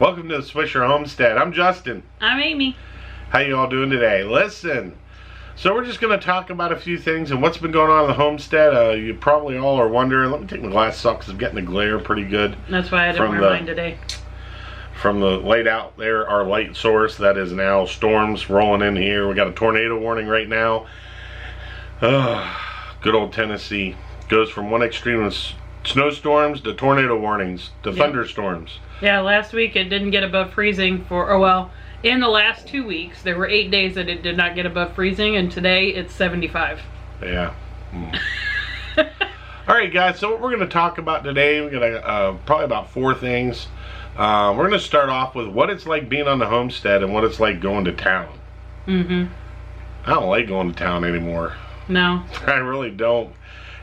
Welcome to the Swisher Homestead. I'm Justin. I'm Amy. How you all doing today? Listen, so we're just going to talk about a few things and what's been going on in the homestead. You probably all are wondering. Let me take my glasses off because I'm getting the glare pretty good. That's why I didn't wear mine today. From the light out there, our light source, that is now storms rolling in here. We got a tornado warning right now. Good old Tennessee. Goes from one extreme of snowstorms to tornado warnings to thunderstorms. Yeah, last week it didn't get above freezing in the last 2 weeks there were 8 days that it did not get above freezing, and today it's 75. Yeah. Alright guys, so what we're going to talk about today, we're going to probably about 4 things. We're going to start off with what it's like being on the homestead and what it's like going to town. I don't like going to town anymore. No. I really don't.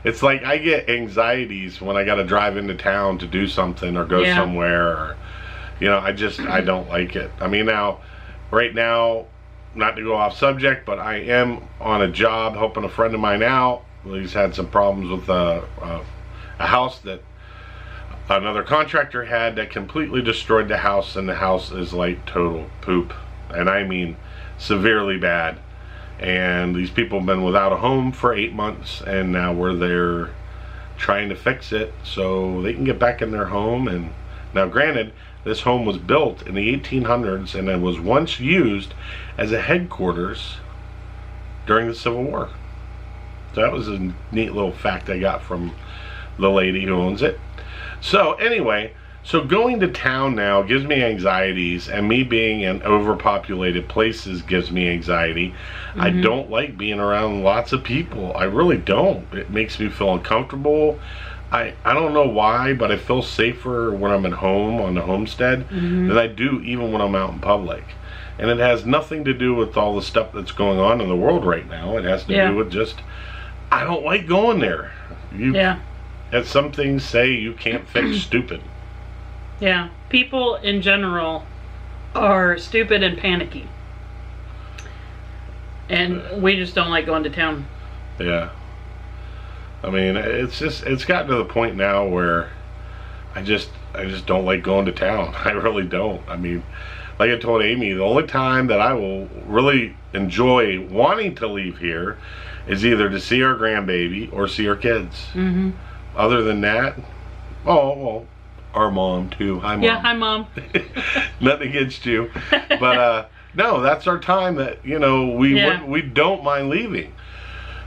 It's like I get anxieties when I got to drive into town to do something or go somewhere. Or, you know, I don't like it. I mean, right now, not to go off subject, but I am on a job helping a friend of mine out. He's had some problems with a house that another contractor had that completely destroyed the house, and the house is like total poop. And I mean severely bad. And these people have been without a home for 8 months, and now we're there trying to fix it so they can get back in their home. And now granted, this home was built in the 1800s and it was once used as a headquarters during the Civil War. So that was a neat little fact I got from the lady who owns it. So anyway, so going to town now gives me anxieties, and me being in overpopulated places gives me anxiety. I don't like being around lots of people. I really don't. It makes me feel uncomfortable. I don't know why, but I feel safer when I'm at home on the homestead than I do even when I'm out in public. And it has nothing to do with all the stuff that's going on in the world right now. It has to do with just, I don't like going there. As some things say, you can't fix stupid. Yeah, people in general are stupid and panicky. And we just don't like going to town. Yeah. I mean, it's gotten to the point now where I just don't like going to town. I really don't. I mean, like I told Amy, the only time that I will really enjoy wanting to leave here is either to see our grandbaby or see our kids. Other than that, well, our mom too. Hi, Mom. Yeah, hi, Mom. Nothing against you, but no, that's our time that, you know, we don't mind leaving.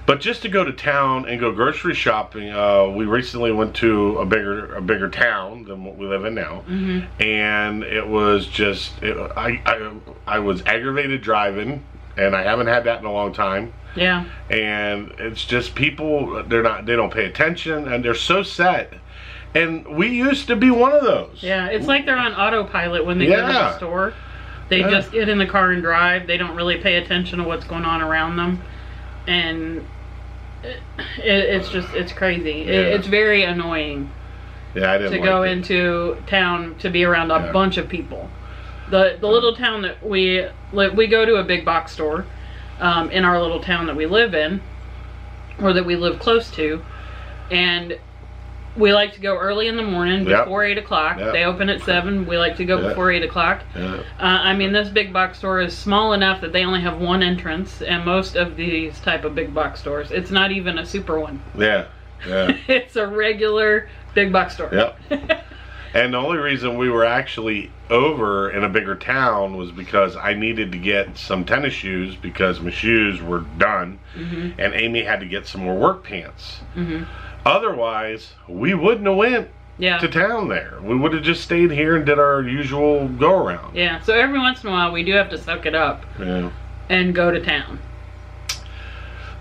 But just to go to town and go grocery shopping, we recently went to a bigger town than what we live in now, and it was just I was aggravated driving, and I haven't had that in a long time. Yeah. And it's just people, they don't pay attention, and they're so set. And we used to be one of those. Yeah, it's like they're on autopilot when they go to the store. They just get in the car and drive. They don't really pay attention to what's going on around them. And it's crazy. It's very annoying. Yeah, I didn't to go into town to be around a bunch of people. The little town that we go to a big box store in our little town that we live in, or that we live close to, and we like to go early in the morning before 8 o'clock. They open at 7. We like to go before 8 o'clock. I mean, this big box store is small enough that they only have one entrance, and most of these type of big box stores, it's not even a super one. It's a regular big box store. And the only reason we were actually over in a bigger town was because I needed to get some tennis shoes because my shoes were done, and Amy had to get some more work pants. Otherwise, we wouldn't have went to town there. We would have just stayed here and did our usual go-around. Yeah, so every once in a while, we do have to suck it up and go to town.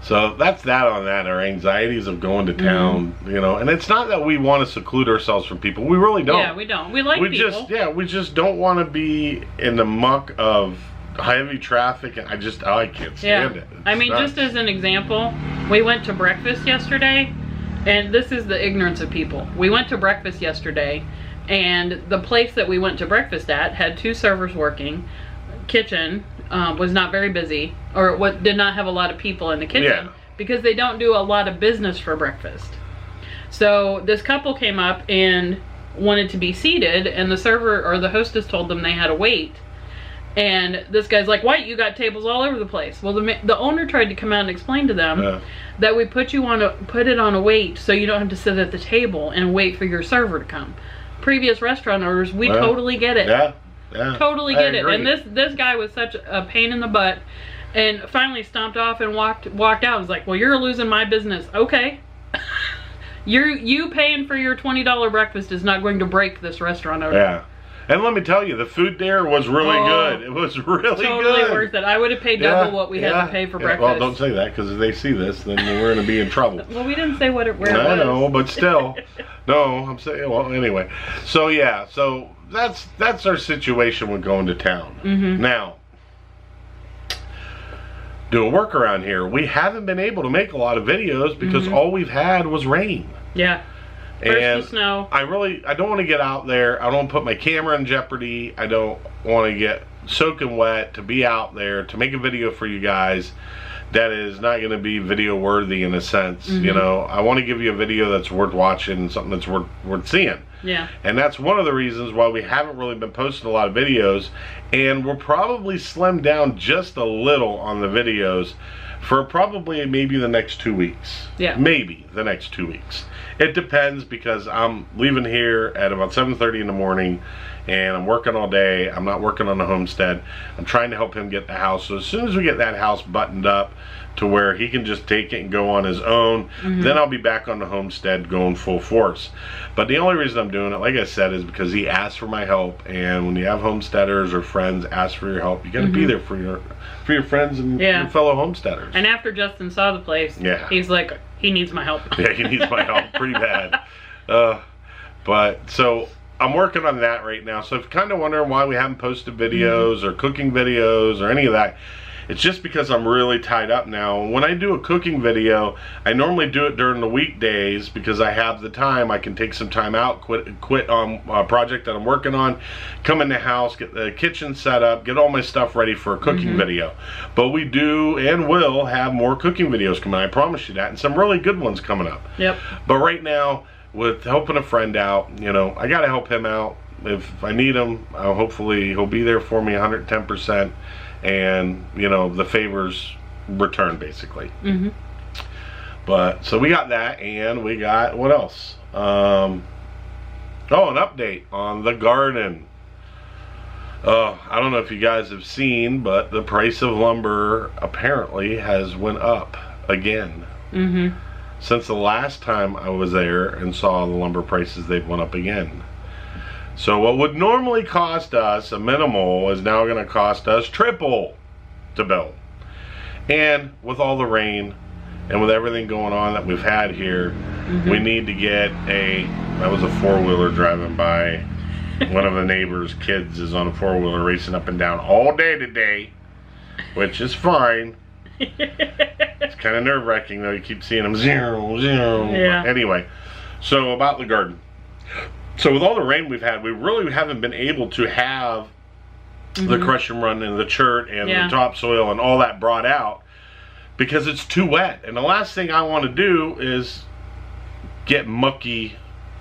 So that's that on that, our anxieties of going to town, you know. And it's not that we want to seclude ourselves from people. We really don't. Yeah, we don't. We like people. We just don't want to be in the muck of heavy traffic. And I can't stand it. I mean, just as an example, we went to breakfast yesterday. And this is the ignorance of people. We went to breakfast yesterday, and the place that we went to breakfast at had 2 servers working. Kitchen was not very busy, or did not have a lot of people in the kitchen, because they don't do a lot of business for breakfast. So this couple came up, and wanted to be seated, and the server or the hostess told them they had to wait. And this guy's like, "What? You got tables all over the place." Well, the owner tried to come out and explain to them that we put it on a wait so you don't have to sit at the table and wait for your server to come. Previous restaurant orders, we totally get it. Yeah, totally get it. And this guy was such a pain in the butt, and finally stomped off and walked out. I was like, "Well, you're losing my business." Okay. You paying for your $20 breakfast is not going to break this restaurant order. Yeah. And let me tell you, the food there was really good. It was really totally good. worth it. I would have paid double what we had to pay for breakfast. Well, don't say that, because if they see this, then we're going to be in trouble. Well, we didn't say where it was. I know, but still. No, I'm saying, well, anyway. So, yeah, so that's our situation with going to town. Now, doing work around here, we haven't been able to make a lot of videos because all we've had was rain. Yeah. First the snow. I don't want to get out there. I don't want to put my camera in jeopardy. I don't want to get soaking wet to be out there to make a video for you guys that is not going to be video worthy in a sense. You know, I want to give you a video that's worth watching, something that's worth seeing. Yeah. And that's one of the reasons why we haven't really been posting a lot of videos, and we'll probably slim down just a little on the videos for probably maybe the next 2 weeks. Yeah. Maybe the next 2 weeks. It depends, because I'm leaving here at about 7:30 in the morning, and I'm working all day. I'm not working on the homestead. I'm trying to help him get the house. So as soon as we get that house buttoned up to where he can just take it and go on his own, then I'll be back on the homestead going full force. But the only reason I'm doing it, like I said, is because he asked for my help. And when you have homesteaders or friends ask for your help, you got to be there for your friends and your fellow homesteaders. And after Justin saw the place, he's like, he needs my help. Yeah, he needs my help pretty bad. But so I'm working on that right now. So if you're kind of wondering why we haven't posted videos or cooking videos or any of that, it's just because I'm really tied up now. When I do a cooking video, I normally do it during the weekdays because I have the time. I can take some time out, quit on a project that I'm working on, come in the house, get the kitchen set up, get all my stuff ready for a cooking video. But we do and will have more cooking videos coming. I promise you that, and some really good ones coming up. Yep. But right now, with helping a friend out, you know, I got to help him out. If I need him, hopefully he'll be there for me 110%. And you know, the favors return basically. But so we got that, and we got what else? Oh, an update on the garden. I don't know if you guys have seen, but the price of lumber apparently has went up again. Since the last time I was there and saw the lumber prices, they've went up again. So what would normally cost us a minimal is now going to cost us triple to build. And with all the rain and with everything going on that we've had here, we need to get that was a four-wheeler driving by. One of the neighbor's kids is on a four-wheeler racing up and down all day today, which is fine. It's kind of nerve-wracking though. You keep seeing them zero. Yeah. Anyway, so about the garden. So with all the rain we've had, we really haven't been able to have the crush and run and the chert and the topsoil and all that brought out because it's too wet. And the last thing I want to do is get mucky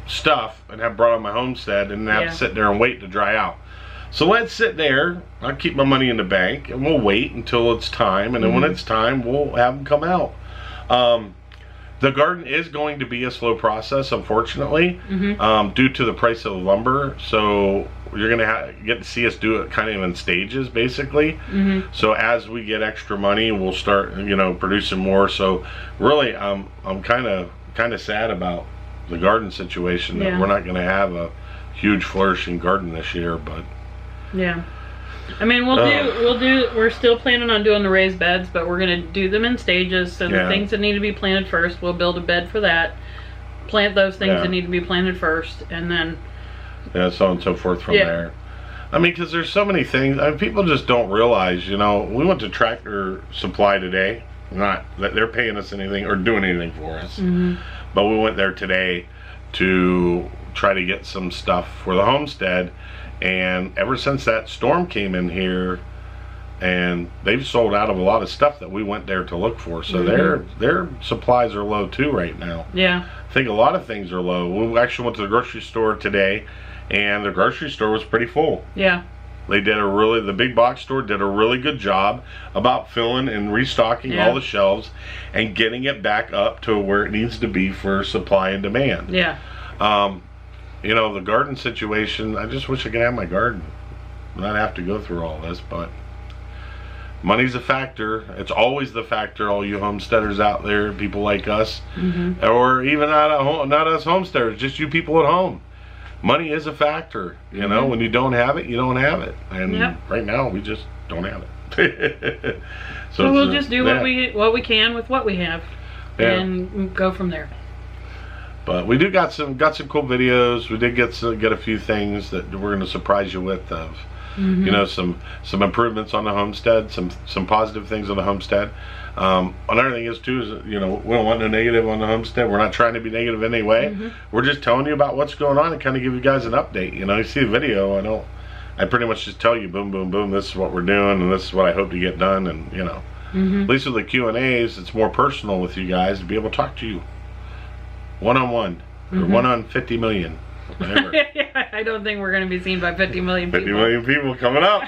stuff and have brought on my homestead and have to sit there and wait to dry out. So let's sit there. I'll keep my money in the bank and we'll wait until it's time. And then when it's time, we'll have them come out. The garden is going to be a slow process, unfortunately, due to the price of lumber. So you're going to get to see us do it kind of in stages, basically. So as we get extra money, we'll start, you know, producing more. So really, I'm kind of sad about the garden situation. That we're not going to have a huge flourishing garden this year, but I mean, we're still planning on doing the raised beds, but we're going to do them in stages. So the things that need to be planted first, we'll build a bed for that. Plant those things that need to be planted first, and then so on and so forth from there. I mean, because there's so many things. I mean, people just don't realize, you know, we went to Tractor Supply today. Not that they're paying us anything or doing anything for us, but we went there today to try to get some stuff for the homestead. And ever since that storm came in here, and they've sold out of a lot of stuff that we went there to look for. So their supplies are low too right now. Yeah. I think a lot of things are low. We actually went to the grocery store today, and the grocery store was pretty full. Yeah. They did the big box store did a really good job about filling and restocking all the shelves and getting it back up to where it needs to be for supply and demand. Yeah. You know, the garden situation, I just wish I could have my garden. Not have to go through all this, but money's a factor. It's always the factor, all you homesteaders out there, people like us, or even not us homesteaders, just you people at home. Money is a factor. You know, when you don't have it, you don't have it. And right now, we just don't have it. So we'll just do what we can with what we have, and go from there. But we do got some cool videos. We did get a few things that we're going to surprise you with of. You know, some improvements on the homestead, some positive things on the homestead. Another thing is too is, you know, we don't want no negative on the homestead. We're not trying to be negative in any way. We're just telling you about what's going on and kind of give you guys an update. You know, you see the video, I pretty much just tell you, boom, boom, boom, this is what we're doing, and this is what I hope to get done, and you know, at least with the Q&As, it's more personal with you guys to be able to talk to you one-on-one, or 1 on 50 million. I don't think we're going to be seen by 50 million people. 50 million people coming up.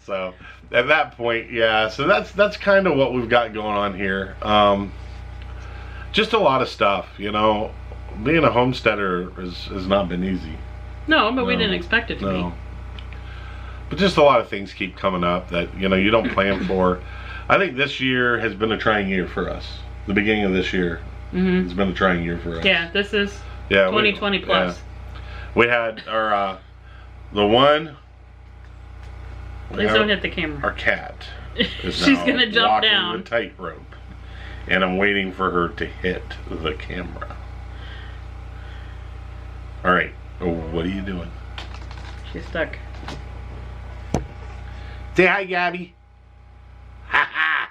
So at that point, so that's kind of what we've got going on here. Just a lot of stuff, you know. Being a homesteader has not been easy. No, but we didn't expect it to be. But just a lot of things keep coming up that, you know, you don't plan for. I think this year has been a trying year for us. The beginning of this year has been a trying year for us. Yeah, this is 2020 plus. Yeah. We had our the one. Please don't hit the camera. Our cat. She's gonna jump down the tightrope, and I'm waiting for her to hit the camera. All right. Oh, what are you doing? She's stuck. Say hi, Gabby. Ha ha.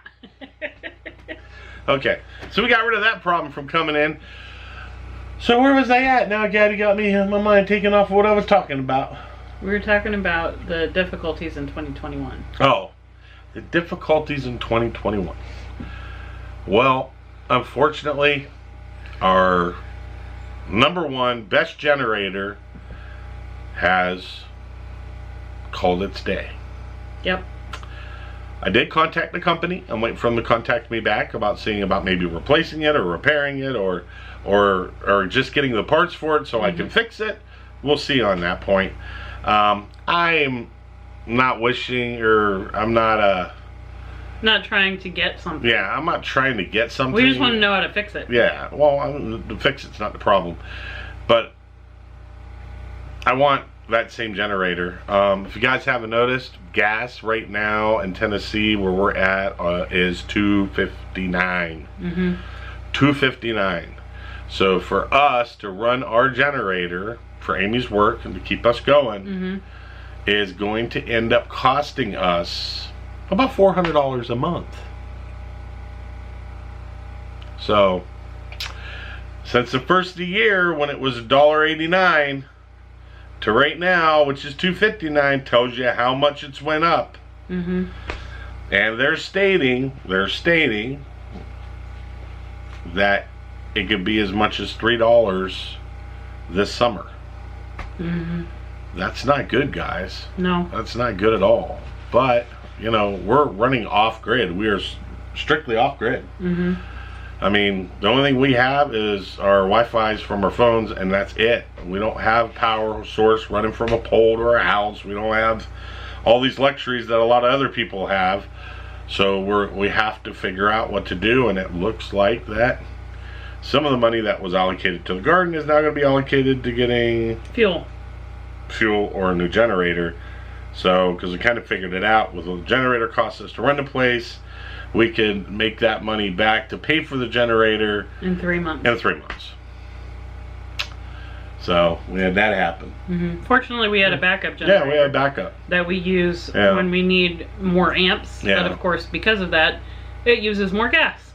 Okay, so we got rid of that problem from coming in. So where was I at? Now Gabby got me my mind taken off of what I was talking about. We were talking about the difficulties in 2021. Oh, the difficulties in 2021. Well, unfortunately, our #1 best generator has called its day. Yep. I did contact the company. I'm waiting for them to contact me back about seeing about maybe replacing it or repairing it or just getting the parts for it so I can fix it. We'll see on that point. I'm not wishing, or I'm not trying to get something. Yeah, I'm not trying to get something. We just want to know how to fix it. Yeah, well, to fix it's not the problem, but I want that same generator. If you guys haven't noticed, gas right now in Tennessee where we're at is $2.59. $2.59. So for us to run our generator for Amy's work and to keep us going is going to end up costing us about $400 a month. So since the first of the year when it was $1.89 to right now, which is $2.59, tells you how much it's went up. And they're stating that it could be as much as $3 this summer. That's not good, guys. No, that's not good at all. But you know, we're running off grid. We are strictly off grid. I mean, the only thing we have is our Wi-Fi's from our phones, and that's it. We don't have power source running from a pole to our house. We don't have all these luxuries that a lot of other people have. So we have to figure out what to do, and it looks like that some of the money that was allocated to the garden is now going to be allocated to getting fuel or a new generator. So, because we kind of figured it out, with what the generator costs us to run the place, we could make that money back to pay for the generator in 3 months. So we had that happen. Fortunately, we had a backup generator. Yeah, we had a backup that we use when we need more amps. But of course, because of that, it uses more gas.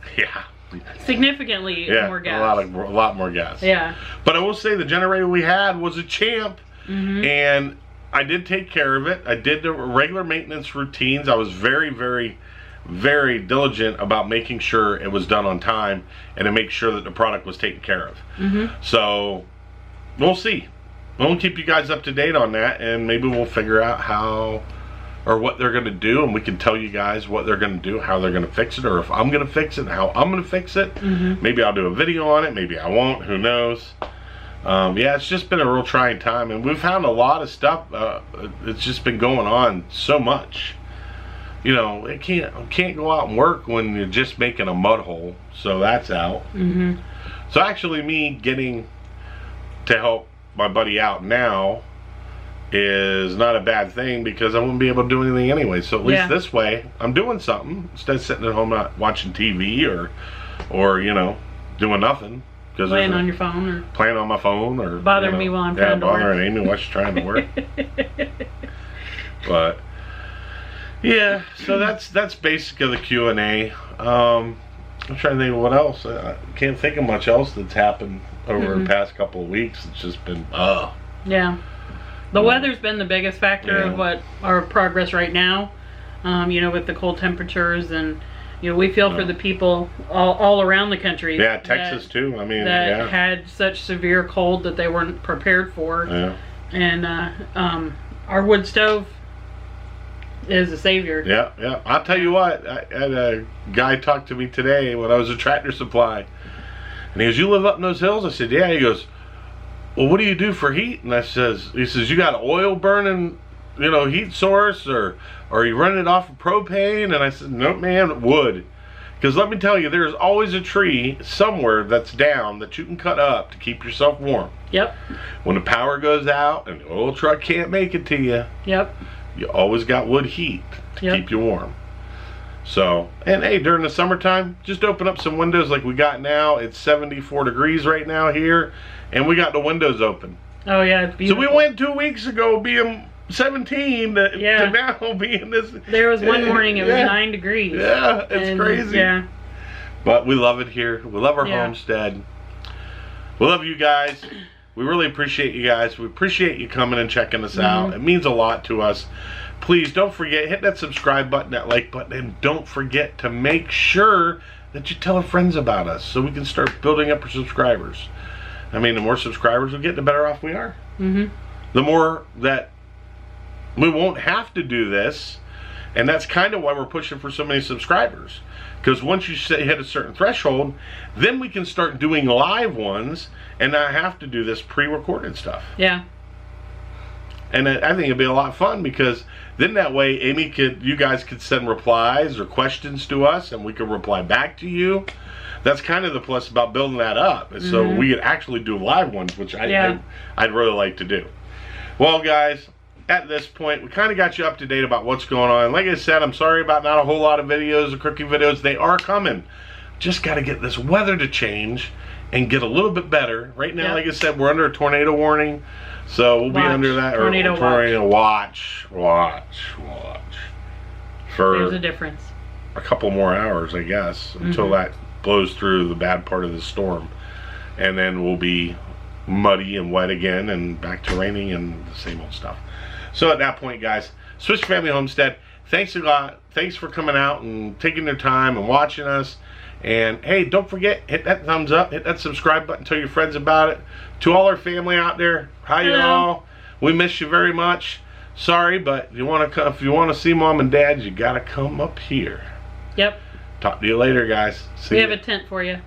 Significantly more gas. A lot more gas. Yeah. But I will say the generator we had was a champ, and I did take care of it. I did the regular maintenance routines. I was very, very, very diligent about making sure it was done on time and to make sure that the product was taken care of. So we'll see. We'll keep you guys up to date on that, and maybe we'll figure out how or what they're going to do, and we can tell you guys what they're going to do, how they're going to fix it, or if I'm going to fix it, how I'm going to fix it. Maybe I'll do a video on it, maybe I won't, who knows. Yeah, it's just been a real trying time, and we've found a lot of stuff. It's just been going on so much. You know, it can't go out and work when you're just making a mud hole, so that's out. So actually me getting to help my buddy out now is not a bad thing, because I wouldn't be able to do anything anyway. So at least this way I'm doing something instead of sitting at home not watching TV or you know, doing nothing. Playing on your phone, or playing on my phone, or bothering me while I'm trying to work. Bothering Amy while she's trying to work. But yeah, so that's basically the Q&A. I'm trying to think of what else. I can't think of much else that's happened over the past couple of weeks. It's just been yeah. The weather's been the biggest factor of what our progress right now. You know, with the cold temperatures, and you know, we feel for the people all around the country. Yeah, Texas too. I mean, that had such severe cold that they weren't prepared for. Yeah. And our wood stove is a savior. Yeah, yeah. I'll tell you what. I had a guy talk to me today when I was at Tractor Supply, and he goes, "You live up in those hills?" I said, "Yeah." He goes, "Well, what do you do for heat?" And he says, "You got an oil burning, you know, heat source, or you running it off of propane?" And I said, "No, man, wood." Because let me tell you, there's always a tree somewhere that's down that you can cut up to keep yourself warm. Yep. When the power goes out and the oil truck can't make it to you, you always got wood heat to keep you warm. So, and hey, during the summertime, just open up some windows like we got now. It's 74 degrees right now here, and we got the windows open. Oh yeah, it's beautiful. So we went 2 weeks ago being 17 to now being this. There was one morning it was 9 degrees. Yeah, it's crazy. Yeah. But we love it here. We love our homestead. We love you guys. We really appreciate you guys. We appreciate you coming and checking us out. It means a lot to us. Please don't forget, hit that subscribe button, that like button, and don't forget to make sure that you tell our friends about us so we can start building up our subscribers. I mean, the more subscribers we get, the better off we are. The more that we won't have to do this, and that's kind of why we're pushing for so many subscribers. Because once you hit a certain threshold, then we can start doing live ones and not have to do this pre-recorded stuff. Yeah. And I think it'd be a lot of fun, because then that way you guys could send replies or questions to us, and we could reply back to you. That's kind of the plus about building that up. So we could actually do live ones, which I'd really like to do. Well, guys, at this point, we kind of got you up to date about what's going on. Like I said, I'm sorry about not a whole lot of videos, or cooking videos. They are coming. Just got to get this weather to change and get a little bit better. Right now, like I said, we're under a tornado warning. So we'll be under that. Tornado watch. There's a difference. A couple more hours, I guess, until that blows through the bad part of the storm. And then we'll be muddy and wet again, and back to raining and the same old stuff. So at that point, guys, Swiss Family Homestead, thanks a lot. Thanks for coming out and taking your time and watching us. And hey, don't forget, hit that thumbs up, hit that subscribe button, tell your friends about it. To all our family out there, hi y'all. We miss you very much. Sorry, but if you want to see Mom and Dad, you gotta come up here. Yep. Talk to you later, guys. See we ya. have a tent for you.